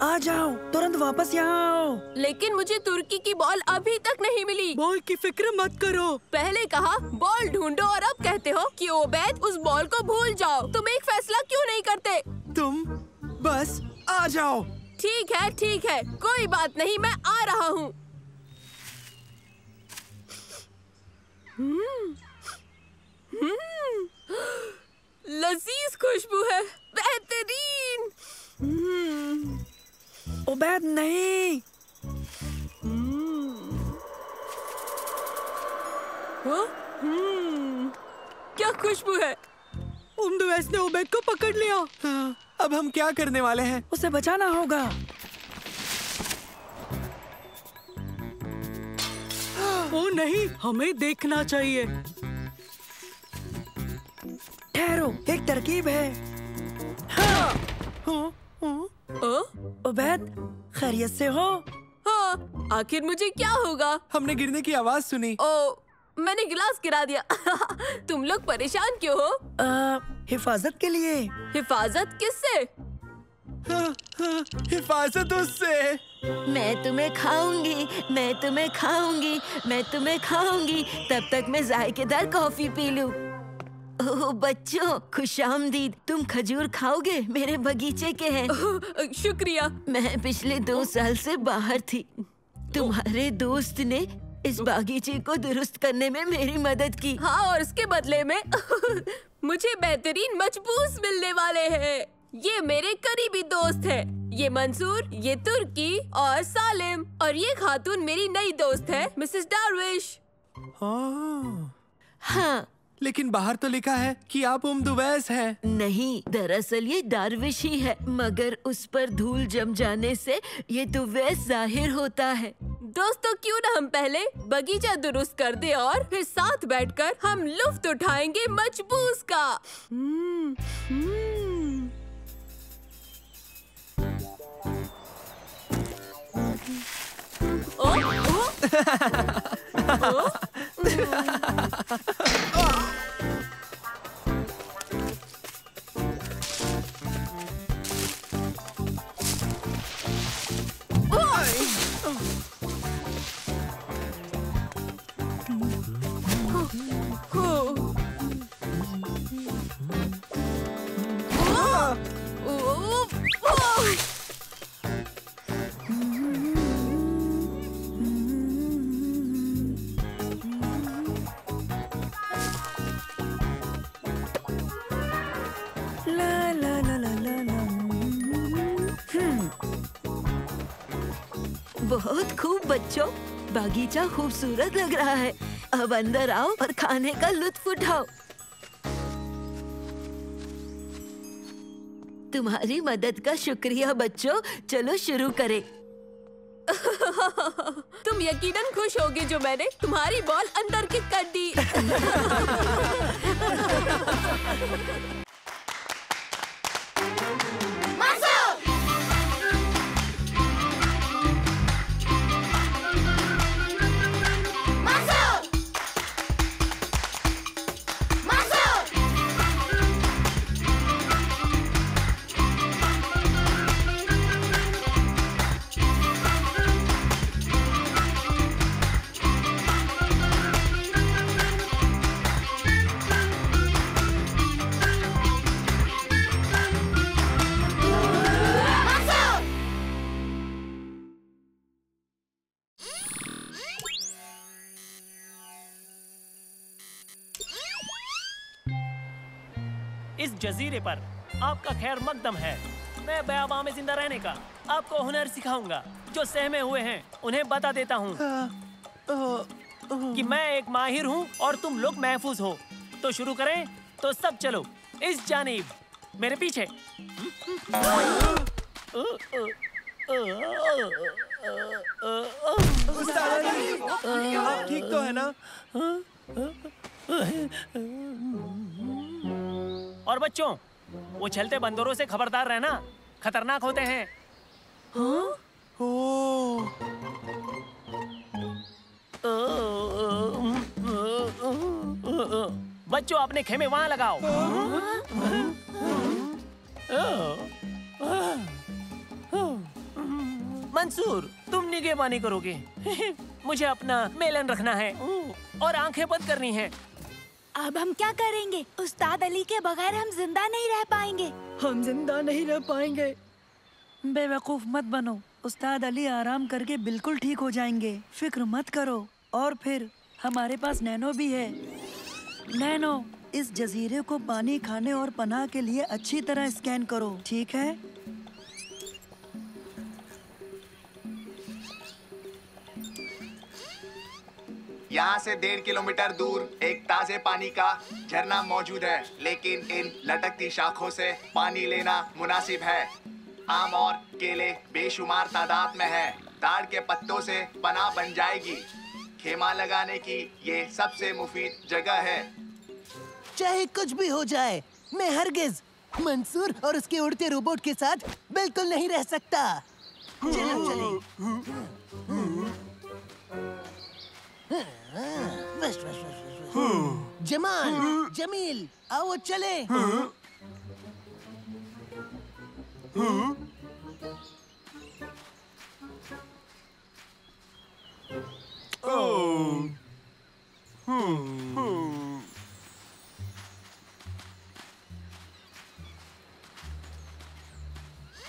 आ जाओ, तुरंत वापस यहाँ आओ। लेकिन मुझे तुर्की की बॉल अभी तक नहीं मिली। बॉल की फिक्र मत करो। पहले कहा बॉल ढूंढो और अब कहते हो कि उबैद उस बॉल को भूल जाओ। तुम एक फैसला क्यों नहीं करते? तुम बस आ जाओ। ठीक है, कोई बात नहीं, मैं आ रहा हूँ। लजीज खुशबू है, बेहतरीन। उबैद नहीं। क्या खुशबू है? दुवैस ने उबैद को पकड़ लिया। अब हम क्या करने वाले हैं? उसे बचाना होगा। ओ नहीं, हमें देखना चाहिए। ठहरो, एक तरकीब है। उबैद, खैरियत से हो? हाँ, आखिर मुझे क्या होगा? हमने गिरने की आवाज सुनी। ओ, मैंने गिलास गिरा दिया। तुम लोग परेशान क्यों हो? हिफाजत के लिए। हिफाजत किससे? हिफाजत उससे। मैं तुम्हें खाऊंगी, मैं तुम्हें खाऊंगी, मैं तुम्हें खाऊंगी, तब तक मैं जायकेदार कॉफी पी लूं। ओह बच्चों, खुशामदीद। तुम खजूर खाओगे? मेरे बगीचे के हैं। शुक्रिया। मैं पिछले 2 साल से बाहर थी। तुम्हारे दोस्त ने इस बागीचे को दुरुस्त करने में मेरी मदद की। हाँ, और इसके बदले में मुझे बेहतरीन मजबूस मिलने वाले हैं। ये मेरे करीबी दोस्त है। ये मंसूर, ये तुर्की और सालिम, और ये खातून मेरी नई दोस्त है, मिसेस डार्विश। हाँ, लेकिन बाहर तो लिखा है कि आप दुवैस हैं। नहीं, दरअसल ये डार्विश ही है, मगर उस पर धूल जम जाने से ये दुवैस जाहिर होता है। दोस्तों, क्यों ना हम पहले बगीचा दुरुस्त कर दे और फिर साथ बैठकर हम लुफ्त उठाएंगे मजबूस का। बहुत खूब बच्चों, बागीचा खूबसूरत लग रहा है। अब अंदर आओ और खाने का लुत्फ उठाओ। तुम्हारी मदद का शुक्रिया बच्चों। चलो शुरू करें। तुम यकीनन खुश होगे जो मैंने तुम्हारी बॉल अंदर किक कर दी। इस जजीरे पर आपका खैर मकदम है। मैं बेआबा में जिंदा रहने का आपको हुनर सिखाऊंगा। जो सहमे हुए हैं उन्हें बता देता हूँ कि मैं एक माहिर हूँ और तुम लोग महफूज हो। तो शुरू करें। तो सब चलो इस जानिब, मेरे पीछे। आप ठीक तो है ना? और बच्चों, वो चलते बंदरों से खबरदार रहना, खतरनाक होते हैं। बच्चों, अपने खेमे वहां लगाओ। मंसूर, तुम निगहबानी करोगे। मुझे अपना मेलन रखना है और आंखें बंद करनी है। अब हम क्या करेंगे? उस्ताद अली के बगैर हम जिंदा नहीं रह पाएंगे। हम जिंदा नहीं रह पाएंगे। बेवकूफ मत बनो। उस्ताद अली आराम करके बिल्कुल ठीक हो जाएंगे। फिक्र मत करो। और फिर हमारे पास नैनो भी है। नैनो, इस जजीरे को पानी, खाने और पनाह के लिए अच्छी तरह स्कैन करो, ठीक है? यहाँ से 1.5 किलोमीटर दूर एक ताजे पानी का झरना मौजूद है, लेकिन इन लटकती शाखों से पानी लेना मुनासिब है। आम और केले बेशुमार तादाद में है। ताड़ के पत्तों से पनाह बन जाएगी। खेमा लगाने की ये सबसे मुफीद जगह है। चाहे कुछ भी हो जाए, मैं हरगिज मंसूर और उसके उड़ते रोबोट के साथ बिल्कुल नहीं रह सकता। चलो चले। जमाल, जमील, आओ चले।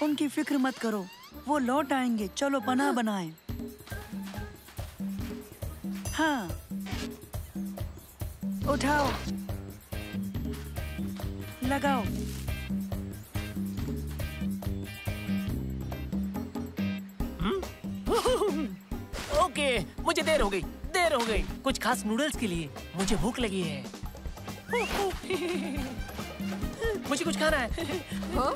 उनकी फिक्र मत करो, वो लौट आएंगे। चलो पनाह बनाएं। हाँ, उठाओ, लगाओ। ओके, मुझे देर हो गई। कुछ खास नूडल्स के लिए मुझे भूख लगी है। मुझे कुछ खाना है। हाँ?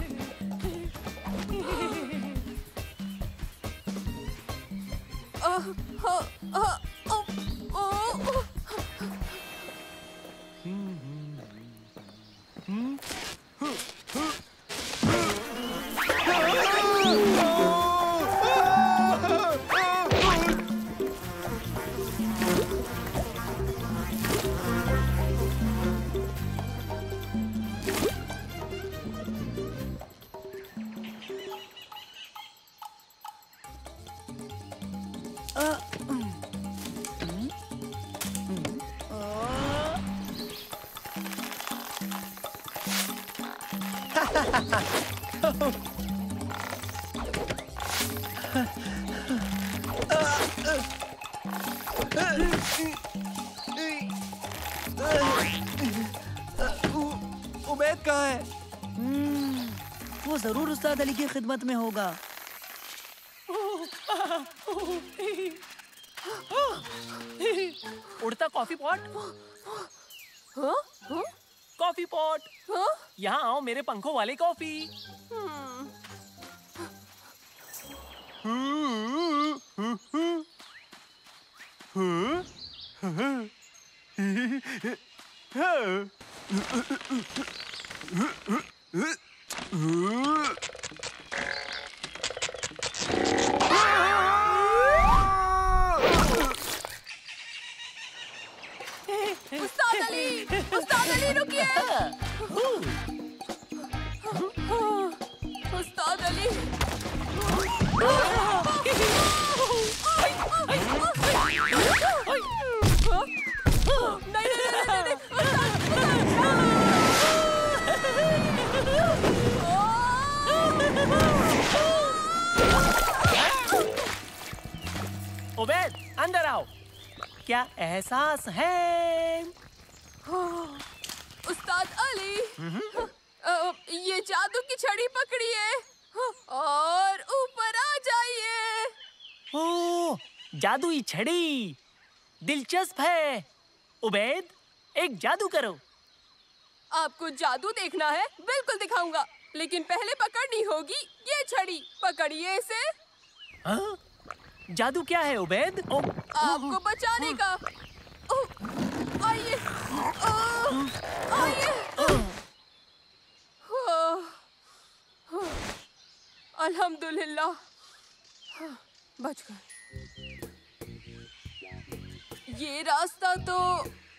उबैद कहाँ है? वो जरूर उस्ताद अली की खिदमत में होगा। उड़ता कॉफी पॉट। कॉफी पॉट, यहाँ आओ मेरे पंखों वाली कॉफी। उस्ताद अली रुकिए। उस्ताद अली। उबैद, अंदर आओ। क्या एहसास है? उस्ताद अली, ये जादू की छड़ी पकड़िए और ऊपर आ जाइए। ओह, जादुई छड़ी, दिलचस्प है। उबैद, एक जादू करो। आपको जादू देखना है? बिल्कुल दिखाऊंगा, लेकिन पहले पकड़नी होगी ये छड़ी। पकड़िए इसे। हाँ? जादू क्या है उबैद? आपको बचाने का। आइए, आइए। अल्हम्दुलिल्लाह, बच गए। ये रास्ता तो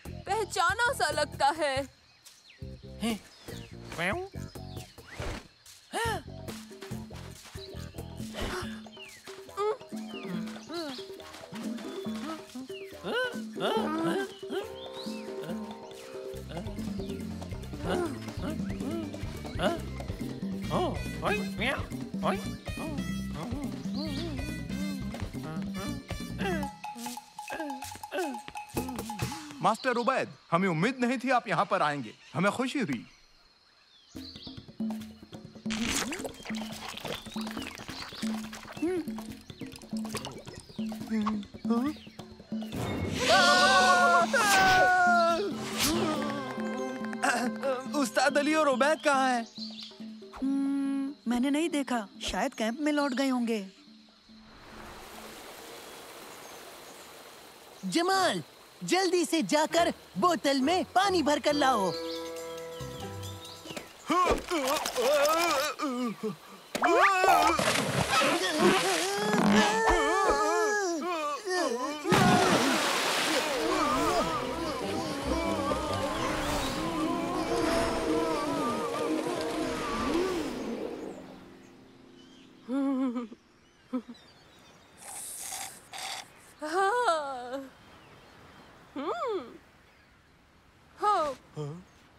पहचाना सा लगता है। मास्टर उबैद, हमें उम्मीद नहीं थी आप यहाँ पर आएंगे। हमें खुशी हुई। उस्ताद अली और उबैद कहाँ हैं? मैंने नहीं देखा, शायद कैंप में लौट गए होंगे। जमाल, जल्दी से जाकर बोतल में पानी भर कर लाओ।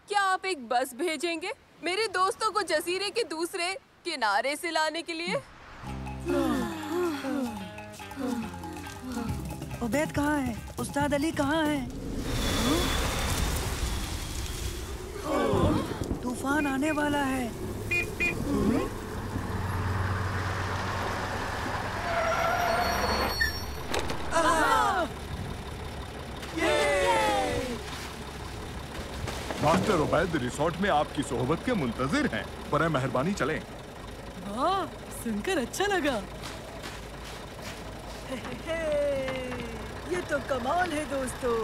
क्या आप एक बस भेजेंगे मेरे दोस्तों को जजीरे के दूसरे किनारे से लाने के लिए? उबैद कहाँ है? उस्ताद अली कहाँ है? तूफान आने वाला है। मास्टर उबैद रिसोर्ट में आपकी सोहबत के मुंतजिर हैं। बड़े मेहरबानी चलें। वाह, सुनकर अच्छा लगा। ये तो कमाल है दोस्तों।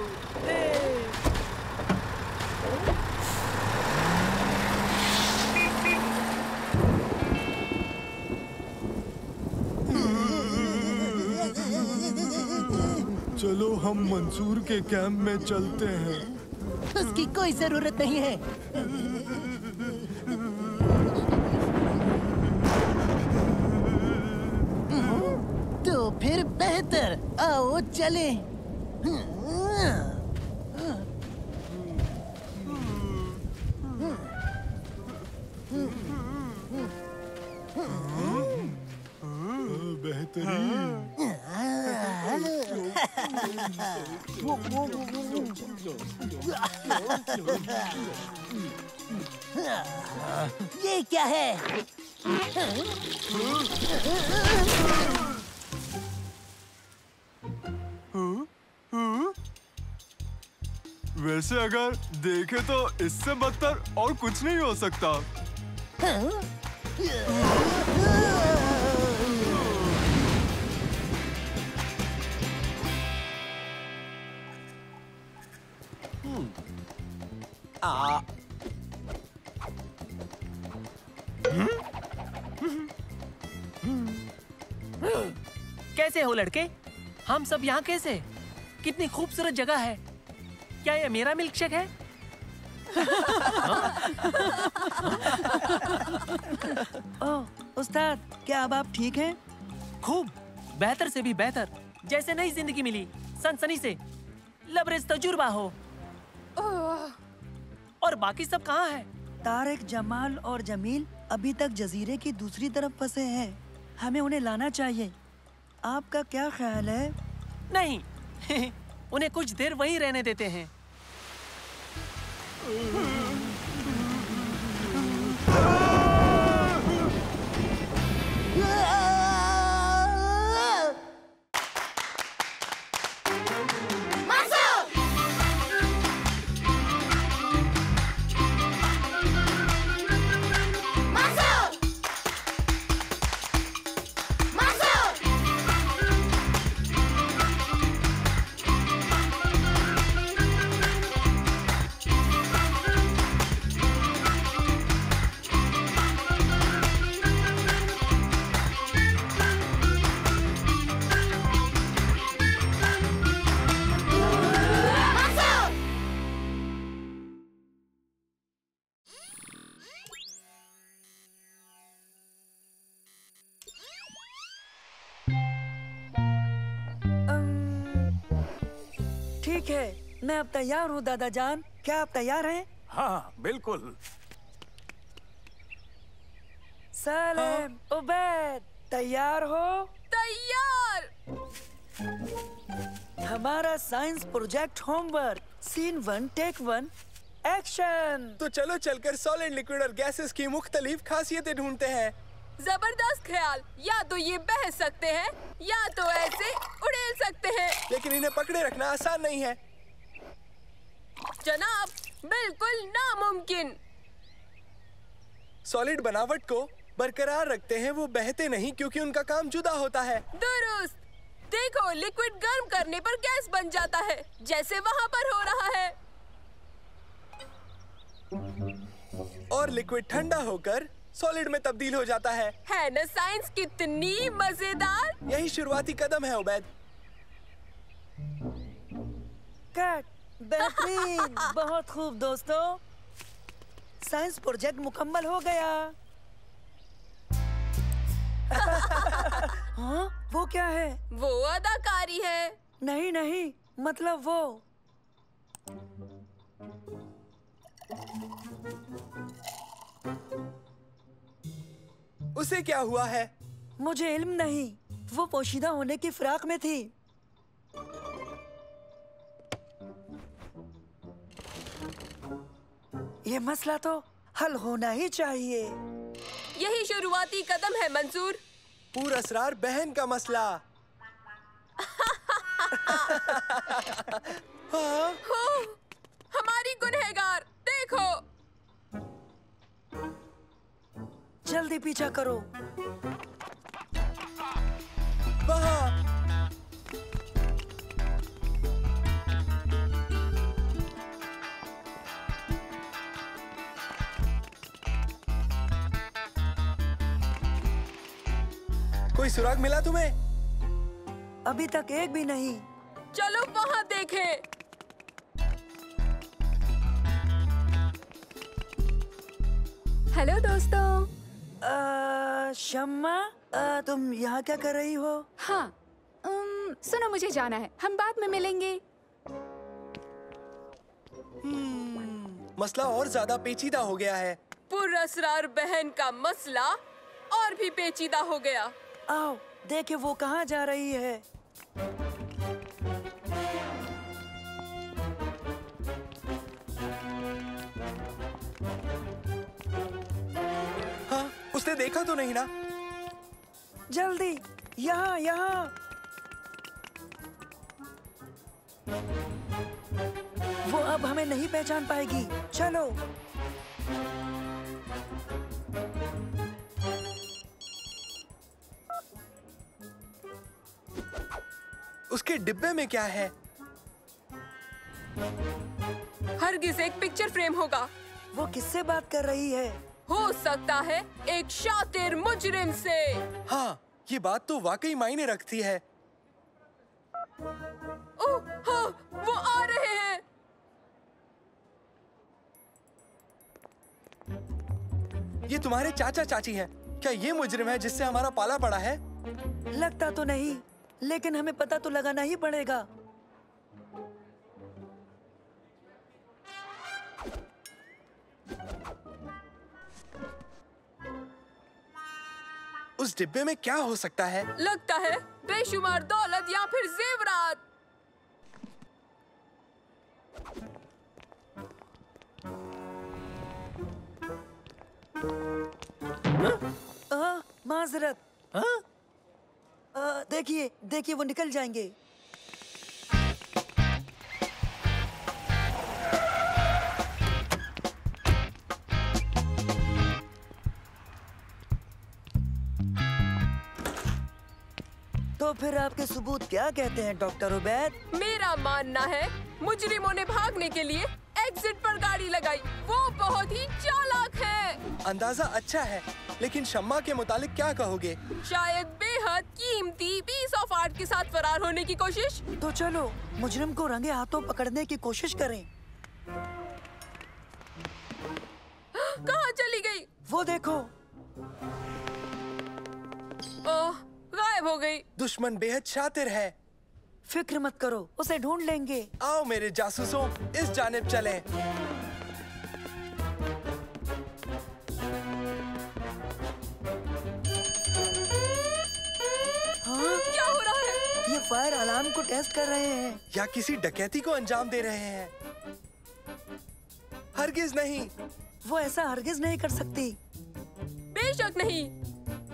चलो हम मंसूर के कैंप में चलते हैं। उसकी कोई जरूरत नहीं है। तो फिर बेहतर, आओ चले। ये क्या है? वैसे अगर देखे तो इससे बदतर और कुछ नहीं हो सकता। कैसे हो लड़के? हम सब यहाँ कैसे? कितनी खूबसूरत जगह है। क्या ये मेरा मिल्कशेक है? ओह उस्ताद, क्या अब आप ठीक हैं? खूब, बेहतर से भी बेहतर, जैसे नई जिंदगी मिली, सनसनी से लबरेज तजुर्बा हो। और बाकी सब कहाँ है? तारिक, जमाल और जमील अभी तक जजीरे की दूसरी तरफ फंसे हैं। हमें उन्हें लाना चाहिए। आपका क्या ख्याल है? नहीं, उन्हें कुछ देर वहीं रहने देते हैं। ठीक है, मैं अब तैयार हूँ दादा जान। क्या आप तैयार हैं? हाँ बिल्कुल। सलेम, उबैद, तैयार हो? तैयार। हमारा science project homework, scene 1 take 1 action. तो चलो चलकर सॉलिड, लिक्विड और गैसेस की मुख्तलिफ खासियतें ढूंढते हैं। जबरदस्त ख्याल। या तो ये बह सकते हैं या तो ऐसे उड़ेल सकते हैं। लेकिन इन्हें पकड़े रखना आसान नहीं है। जनाब, बिल्कुल नामुमकिन। सॉलिड बनावट को बरकरार रखते हैं, वो बहते नहीं क्योंकि उनका काम जुदा होता है। दुरुस्त। देखो, लिक्विड गर्म करने पर गैस बन जाता है, जैसे वहाँ पर हो रहा है। और लिक्विड ठंडा होकर सॉलिड में तब्दील हो जाता है। है ना साइंस कितनी मजेदार। यही शुरुआती कदम है उबैद। कट, बेहतरीन, बहुत खूब दोस्तों। साइंस प्रोजेक्ट मुकम्मल हो गया। हाँ, वो क्या है? वो अदाकारी है। नहीं नहीं, मतलब वो। उसे क्या हुआ है? मुझे इल्म नहीं। वो पोशीदा होने की फिराक में थी। ये मसला तो हल होना ही चाहिए। यही शुरुआती कदम है मंसूर। पुरअसरार बहन का मसला। हाँ? हो, हमारी गुनहगार, देखो। जल्दी पीछा करो। वहाँ। कोई सुराग मिला तुम्हें? अभी तक एक भी नहीं। चलो वहाँ देखें। हेलो दोस्तों। शम्मा, तुम यहाँ क्या कर रही हो? हाँ, सुनो, मुझे जाना है, हम बाद में मिलेंगे। मसला और ज्यादा पेचीदा हो गया है। पुरअसरार बहन का मसला और भी पेचीदा हो गया। आओ देखे वो कहाँ जा रही है। हाँ, उसने देखा तो नहीं ना? जल्दी, यहाँ यहाँ। वो अब हमें नहीं पहचान पाएगी। चलो। उसके डिब्बे में क्या है? हरगिज एक पिक्चर फ्रेम होगा। वो किससे बात कर रही है? हो सकता है एक शातिर मुजरिम से। हाँ, ये बात तो वाकई मायने रखती है। ओह हाँ, वो आ रहे हैं। ये तुम्हारे चाचा चाची हैं। क्या ये मुजरिम है जिससे हमारा पाला पड़ा है? लगता तो नहीं, लेकिन हमें पता तो लगाना ही पड़ेगा। उस डिब्बे में क्या हो सकता है? लगता है बेशुमार दौलत या फिर जेवरात। माजरत। देखिए देखिए, वो निकल जाएंगे। तो फिर आपके सबूत क्या कहते हैं डॉक्टर उबैद? मेरा मानना है मुजरिमों ने भागने के लिए एग्जिट पर गाड़ी लगाई। वो बहुत ही चालाक है। अंदाजा अच्छा है, लेकिन शम्मा के मुतालिक क्या कहोगे? शायद बेहद कीमती पीस ऑफ आर्ट के साथ फरार होने की कोशिश। तो चलो मुजरिम को रंगे हाथों पकड़ने की कोशिश करें। कहाँ चली गई? वो देखो। गायब हो गई। दुश्मन बेहद शातिर है। फिक्र मत करो, उसे ढूंढ लेंगे। आओ मेरे जासूसों, इस जानिब चलें। हाँ? क्या हो रहा है? ये फायर अलार्म को टेस्ट कर रहे हैं। या किसी डकैती को अंजाम दे रहे हैं। हरगिज नहीं। वो ऐसा हरगिज नहीं कर सकती। बेशक नहीं।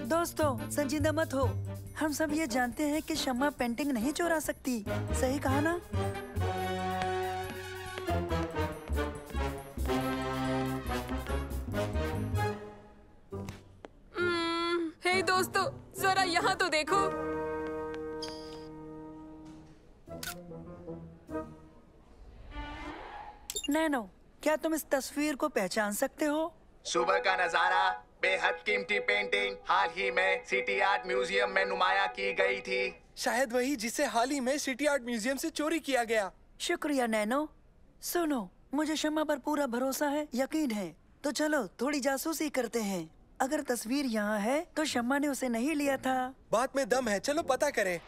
दोस्तों, संजीदा मत हो। हम सब ये जानते हैं कि शम्मा पेंटिंग नहीं चुरा सकती। सही कहा ना? हे दोस्तों, जरा यहाँ तो देखो। नैनो, क्या तुम इस तस्वीर को पहचान सकते हो? सुबह का नजारा, बेहद कीमती पेंटिंग हाल ही में सिटी आर्ट म्यूजियम में नुमाया की गई थी। शायद वही जिसे हाल ही में सिटी आर्ट म्यूजियम से चोरी किया गया। शुक्रिया नैनो। सुनो, मुझे शम्मा पर पूरा भरोसा है, यकीन है। तो चलो थोड़ी जासूसी करते हैं। अगर तस्वीर यहाँ है तो शम्मा ने उसे नहीं लिया था। बात में दम है, चलो पता करें।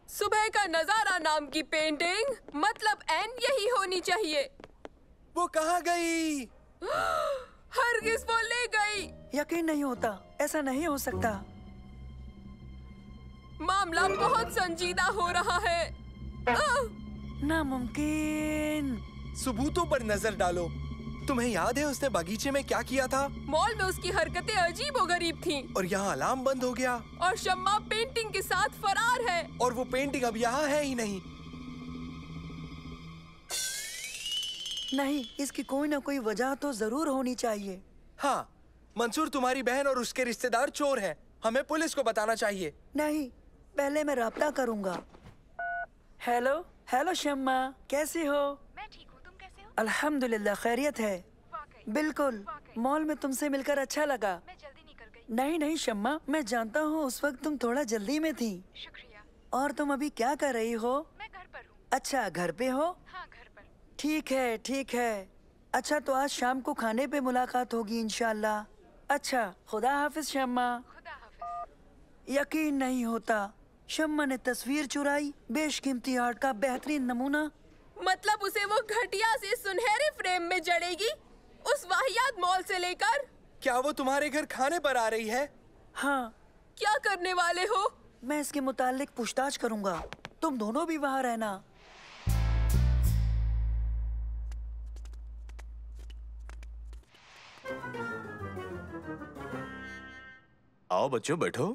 सुबह का नजारा नाम की पेंटिंग, मतलब एन यही होनी चाहिए। वो कहाँ गई? हरगिज वो ले गई। यकीन नहीं होता, ऐसा नहीं हो सकता। मामला बहुत संजीदा हो रहा है। नामुमकिन। सबूतों पर नजर डालो। तुम्हें याद है उसने बगीचे में क्या किया था? मॉल में उसकी हरकतें अजीबोगरीब थीं। और यहाँ अलार्म बंद हो गया। और शम्मा पेंटिंग के साथ फरार है। और वो पेंटिंग अब यहाँ है ही नहीं। नहीं, इसकी कोई ना कोई वजह तो जरूर होनी चाहिए। हाँ, मंसूर तुम्हारी बहन और उसके रिश्तेदार चोर हैं। हमें पुलिस को बताना चाहिए। नहीं, पहले मैं राब्ता करूंगा। हेलो हेलो शम्मा, कैसी हो? मैं ठीक हूँ, तुम कैसे हो? अल्हम्दुलिल्लाह, खैरियत है। बिल्कुल, मॉल में तुमसे मिलकर अच्छा लगा। मैं जल्दी निकल गई। नहीं नहीं शम्मा, मैं जानता हूँ उस वक्त तुम थोड़ा जल्दी में थी। शुक्रिया। और तुम अभी क्या कर रही हो? मैं घर पर हूँ। अच्छा, घर पे हो? हाँ, घर पर। ठीक है ठीक है। अच्छा, तो आज शाम को खाने पे मुलाकात होगी इंशाल्लाह। अच्छा, खुदा हाफिज शम्मा। खुदा हाफिज। यकीन नहीं होता, शम्मा ने तस्वीर चुराई, बेशकीमती आर्ट का बेहतरीन नमूना। मतलब उसे वो घटिया से सुनहरे फ्रेम में जड़ेगी, उस वाहियात मॉल से लेकर। क्या वो तुम्हारे घर खाने पर आ रही है? हाँ। क्या करने वाले हो? मैं इसके मुतालिक पूछताछ करूंगा। तुम दोनों भी वहाँ रहना। आओ बच्चों बैठो।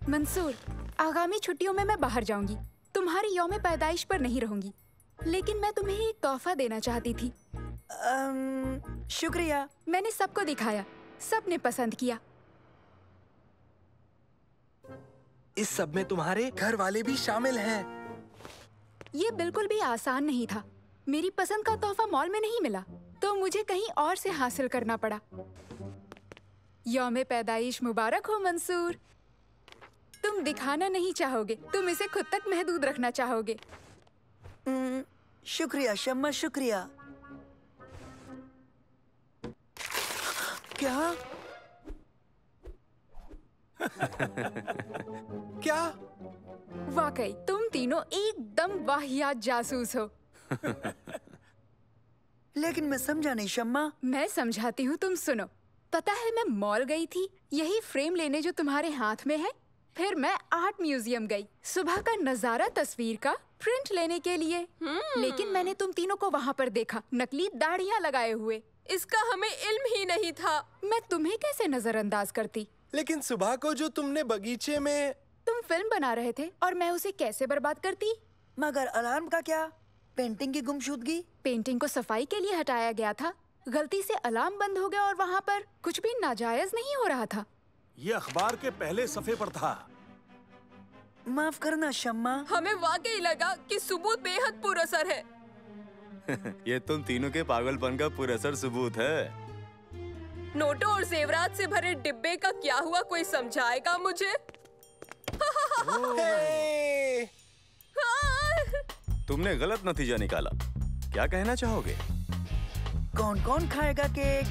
मंसूर, आगामी छुट्टियों में मैं बाहर जाऊंगी। तुम्हारी यौम पैदाइश पर नहीं रहूंगी, लेकिन मैं तुम्हें एक तोहफा देना चाहती थी। शुक्रिया। मैंने सबको दिखाया, सबने पसंद किया। इस सब में तुम्हारे घर वाले भी शामिल हैं। ये बिल्कुल भी आसान नहीं था। मेरी पसंद का तोहफा मॉल में नहीं मिला, तो मुझे कहीं और से हासिल करना पड़ा। यौम पैदाइश मुबारक हो मंसूर। तुम दिखाना नहीं चाहोगे, तुम इसे खुद तक महदूद रखना चाहोगे। शुक्रिया शम्मा, शुक्रिया। क्या? क्या? वाकई तुम तीनों एकदम वाहियात जासूस हो। लेकिन मैं समझा नहीं शम्मा। मैं समझाती हूँ, तुम सुनो। पता है मैं मॉल गई थी यही फ्रेम लेने जो तुम्हारे हाथ में है। फिर मैं आर्ट म्यूजियम गई सुबह का नजारा तस्वीर का प्रिंट लेने के लिए। लेकिन मैंने तुम तीनों को वहाँ पर देखा, नकली दाढ़ियाँ लगाए हुए। इसका हमें इल्म ही नहीं था। मैं तुम्हें कैसे नजरअंदाज करती। लेकिन सुबह को जो तुमने बगीचे में तुम फिल्म बना रहे थे और मैं उसे कैसे बर्बाद करती। मगर अलार्म का क्या? पेंटिंग की गुमशुदगी? पेंटिंग को सफाई के लिए हटाया गया था, गलती से अलार्म बंद हो गया और वहाँ पर कुछ भी नाजायज नहीं हो रहा था। ये अखबार के पहले सफ़े पर था। माफ करना शम्मा। हमें वाकई लगा कि सबूत बेहद पुरअसर है। ये तुम तीनों के पागलपन का पुरअसर सबूत है। नोटों और जेवरात से भरे डिब्बे का क्या हुआ, कोई समझाएगा मुझे? तुमने गलत नतीजा निकाला। क्या कहना चाहोगे? कौन कौन खाएगा केक?